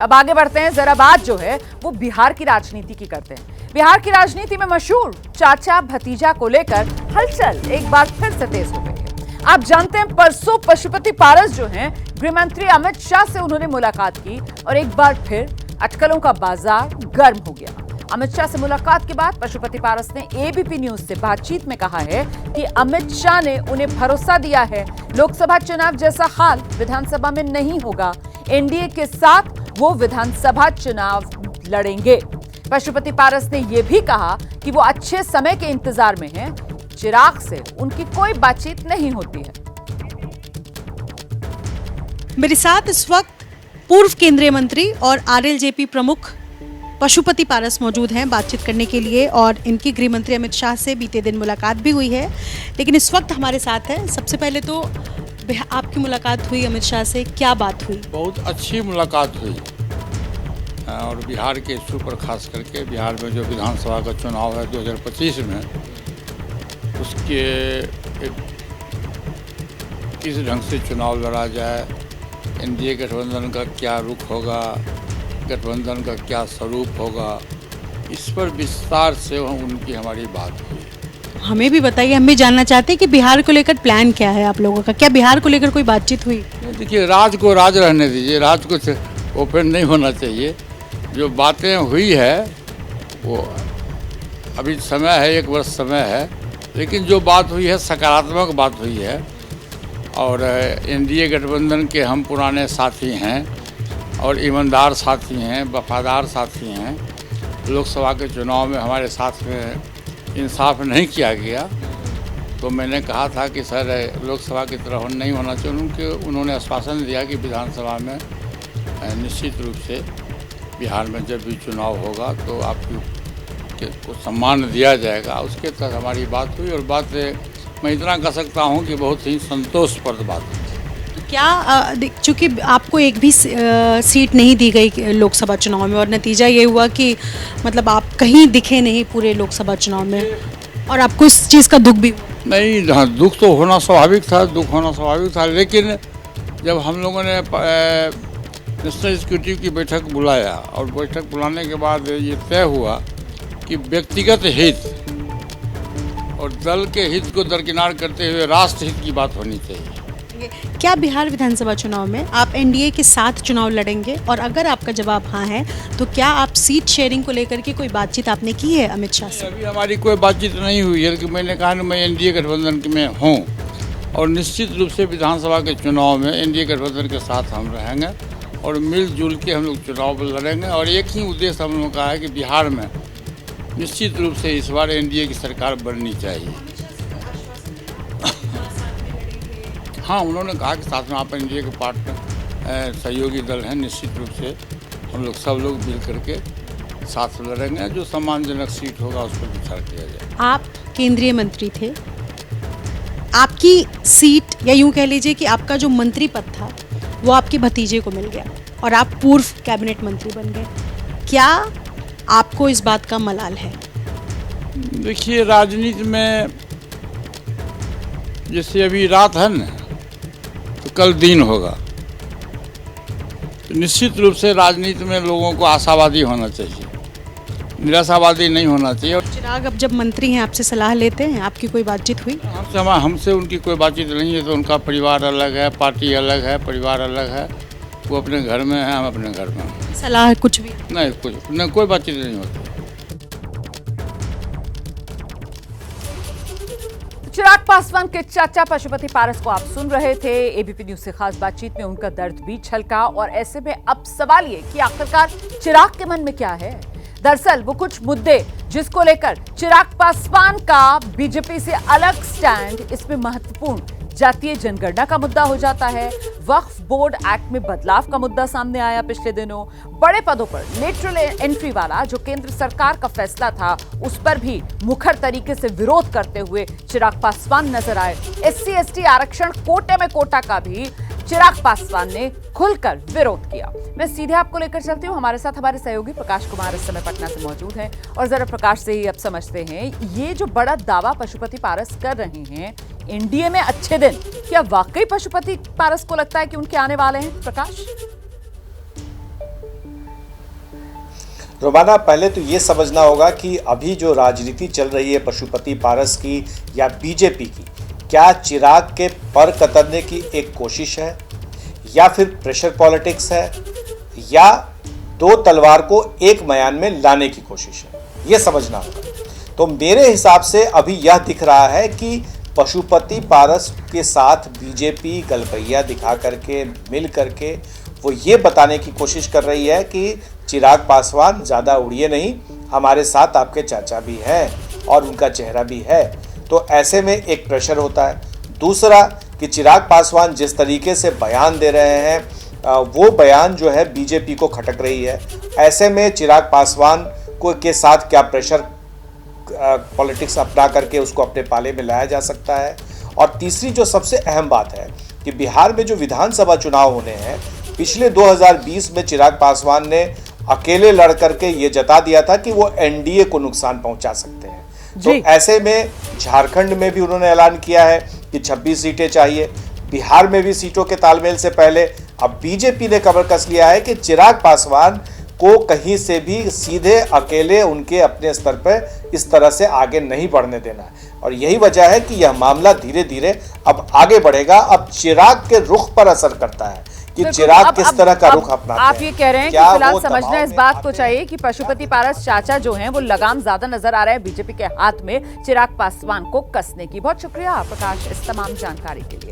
अब आगे बढ़ते हैं। जरा बात जो है वो बिहार की राजनीति की करते हैं। बिहार की राजनीति में मशहूर चाचा भतीजा को लेकर हलचल एक बार फिर से तेज हो गई है। आप जानते हैं परसों पशुपति पारस जो हैं गृह मंत्री अमित शाह से उन्होंने मुलाकात की और एक बार फिर अटकलों का बाजार गर्म हो गया। अमित शाह से मुलाकात के बाद पशुपति पारस ने एबीपी न्यूज से बातचीत में कहा है कि अमित शाह ने उन्हें भरोसा दिया है लोकसभा चुनाव जैसा हाल विधानसभा में नहीं होगा। एनडीए के साथ वो विधानसभा चुनाव लड़ेंगे। पशुपति पारस ने यह भी कहा कि वो अच्छे समय के इंतजार में हैं। चिराग से उनकी कोई बातचीत नहीं होती है। मेरे साथ इस वक्त पूर्व केंद्रीय मंत्री और आरएलजेपी प्रमुख पशुपति पारस मौजूद हैं बातचीत करने के लिए, और इनकी गृह मंत्री अमित शाह से बीते दिन मुलाकात भी हुई है। लेकिन इस वक्त हमारे साथ है, सबसे पहले तो आपकी मुलाकात हुई अमित शाह से, क्या बात हुई? बहुत अच्छी मुलाकात हुई और बिहार के इशू पर खास करके बिहार में जो विधानसभा का चुनाव है 2025 में, उसके किस ढंग से चुनाव लड़ा जाए, एनडीए गठबंधन का क्या रुख होगा, गठबंधन का क्या स्वरूप होगा, इस पर विस्तार से उनकी हमारी बात हुई। हमें भी बताइए, हम भी जानना चाहते हैं कि बिहार को लेकर प्लान क्या है आप लोगों का? क्या बिहार को लेकर कोई बातचीत हुई? देखिए, राज को राज रहने दीजिए, राज को ओपन नहीं होना चाहिए। जो बातें हुई है वो अभी समय है, 1 वर्ष समय है, लेकिन जो बात हुई है सकारात्मक बात हुई है। और एनडीए गठबंधन के हम पुराने साथी हैं और ईमानदार साथी हैं, वफादार साथी हैं। लोकसभा के चुनाव में हमारे साथ में इंसाफ नहीं किया गया, तो मैंने कहा था कि सर लोकसभा की तरह नहीं होना चाहिए। उन्होंने आश्वासन दिया कि विधानसभा में निश्चित रूप से बिहार में जब भी चुनाव होगा तो आपको सम्मान दिया जाएगा। उसके तहत हमारी बात हुई और बात मैं इतना कह सकता हूँ कि बहुत ही संतोषप्रद बात हुई। क्या चूँकि आपको एक भी सीट नहीं दी गई लोकसभा चुनाव में, और नतीजा ये हुआ कि मतलब आप कहीं दिखे नहीं पूरे लोकसभा चुनाव में, और आपको इस चीज़ का दुख भी? नहीं, हाँ, दुख तो होना स्वाभाविक था, दुख होना स्वाभाविक था। लेकिन जब हम लोगों ने नेशनल एग्जीक्यूटिव की बैठक बुलाया और बैठक बुलाने के बाद ये तय हुआ कि व्यक्तिगत हित और दल के हित को दरकिनार करते हुए राष्ट्र हित की बात होनी चाहिए। क्या बिहार विधानसभा चुनाव में आप एनडीए के साथ चुनाव लड़ेंगे? और अगर आपका जवाब हाँ है तो क्या आप सीट शेयरिंग को लेकर के कोई बातचीत आपने की है अमित शाह से? अभी हमारी कोई बातचीत नहीं हुई है, लेकिन मैंने कहा मैं एनडीए गठबंधन में हूँ और निश्चित रूप से विधानसभा के चुनाव में एनडीए गठबंधन के साथ हम रहेंगे और मिलजुल के हम लोग चुनाव लड़ेंगे। और एक ही उद्देश्य हम लोगों का है कि बिहार में निश्चित रूप से इस बार एनडीए की सरकार बननी चाहिए। हाँ, उन्होंने कहा कि साथ में आप एनडीए के पार्टनर सहयोगी दल हैं, निश्चित रूप से हम लोग सब लोग मिल करके साथ लड़ेंगे। जो सम्मानजनक सीट होगा उस पर विचार किया जाए। आप केंद्रीय मंत्री थे, आपकी सीट या यूं कह लीजिए कि आपका जो मंत्री पद था वो आपके भतीजे को मिल गया और आप पूर्व कैबिनेट मंत्री बन गए। क्या आपको इस बात का मलाल है? देखिए, राजनीति में जैसे अभी रात है ना, तो कल दिन होगा। तो निश्चित रूप से राजनीति में लोगों को आशावादी होना चाहिए, निराशावादी नहीं होना चाहिए। चिराग अब जब मंत्री हैं आपसे सलाह लेते हैं, आपकी कोई बातचीत हुई? हमसे उनकी कोई बातचीत नहीं है। तो उनका परिवार अलग है, पार्टी अलग है, परिवार अलग है। वो अपने घर में है, हम अपने घर में हैं। सलाह कुछ भी नहीं, कुछ नहीं, कोई बातचीत नहीं होती। चिराग पासवान के चाचा पशुपति पारस को आप सुन रहे थे। एबीपी न्यूज से खास बातचीत में उनका दर्द भी छलका। और ऐसे में अब सवाल ये कि आखिरकार चिराग के मन में क्या है। दरअसल वो कुछ मुद्दे जिसको लेकर चिराग पासवान का बीजेपी से अलग स्टैंड, इसमें महत्वपूर्ण जातीय जनगणना का मुद्दा हो जाता है। वक्फ बोर्ड एक्ट में बदलाव का मुद्दा सामने आया पिछले दिनों। बड़े पदों पर लेटरल एंट्री वाला जो केंद्र सरकार का फैसला था, उस पर भी मुखर तरीके से विरोध करते हुए चिराग पासवान नजर आए। SC/ST आरक्षण कोटे में कोटा का भी चिराग पासवान ने खुलकर विरोध किया। मैं सीधे आपको लेकर चलती हूँ। हमारे साथ हमारे सहयोगी प्रकाश कुमार इस समय पटना से मौजूद हैं और जरा प्रकाश से ही अब समझते हैं ये जो बड़ा दावा पशुपति पारस कर रहे हैं एनडीए में अच्छे दिन, क्या वाकई पशुपति पारस को लगता है कि उनके आने वाले हैं? प्रकाश, रोमाना, पहले तो ये समझना होगा कि अभी जो राजनीति चल रही है पशुपति पारस की या बीजेपी की, क्या चिराग के पर कतरने की एक कोशिश है या फिर प्रेशर पॉलिटिक्स है या दो तलवार को एक म्यान में लाने की कोशिश है, ये समझना होगा। तो मेरे हिसाब से अभी यह दिख रहा है कि पशुपति पारस के साथ बीजेपी गलबैया दिखा करके मिल करके वो ये बताने की कोशिश कर रही है कि चिराग पासवान ज़्यादा उड़िए नहीं, हमारे साथ आपके चाचा भी हैं और उनका चेहरा भी है। तो ऐसे में एक प्रेशर होता है। दूसरा कि चिराग पासवान जिस तरीके से बयान दे रहे हैं वो बयान जो है बीजेपी को खटक रही है। ऐसे में चिराग पासवान को के साथ क्या प्रेशर पॉलिटिक्स अपना करके उसको अपने पाले में लाया जा सकता है। और तीसरी जो सबसे अहम बात है कि बिहार में जो विधानसभा चुनाव होने हैं, पिछले 2020 में चिराग पासवान ने अकेले लड़ करके ये जता दिया था कि वो एनडीए को नुकसान पहुंचा सकते हैं। तो ऐसे में झारखंड में भी उन्होंने ऐलान किया है कि 26 सीटें चाहिए। बिहार में भी सीटों के तालमेल से पहले अब बीजेपी ने कमर कस लिया है कि चिराग पासवान को कहीं से भी सीधे अकेले उनके अपने स्तर पर इस तरह से आगे नहीं बढ़ने देना है। और यही वजह है कि यह मामला धीरे धीरे अब आगे बढ़ेगा। अब चिराग के रुख पर असर करता है कि चिराग किस तरह का रुख अपनाते हैं। आप ये कह रहे हैं कि फिलहाल समझना इस बात को चाहिए कि पशुपति पारस चाचा जो हैं वो लगाम ज्यादा नजर आ रहे हैं बीजेपी के हाथ में चिराग पासवान को कसने की। बहुत शुक्रिया प्रकाश इस तमाम जानकारी के लिए।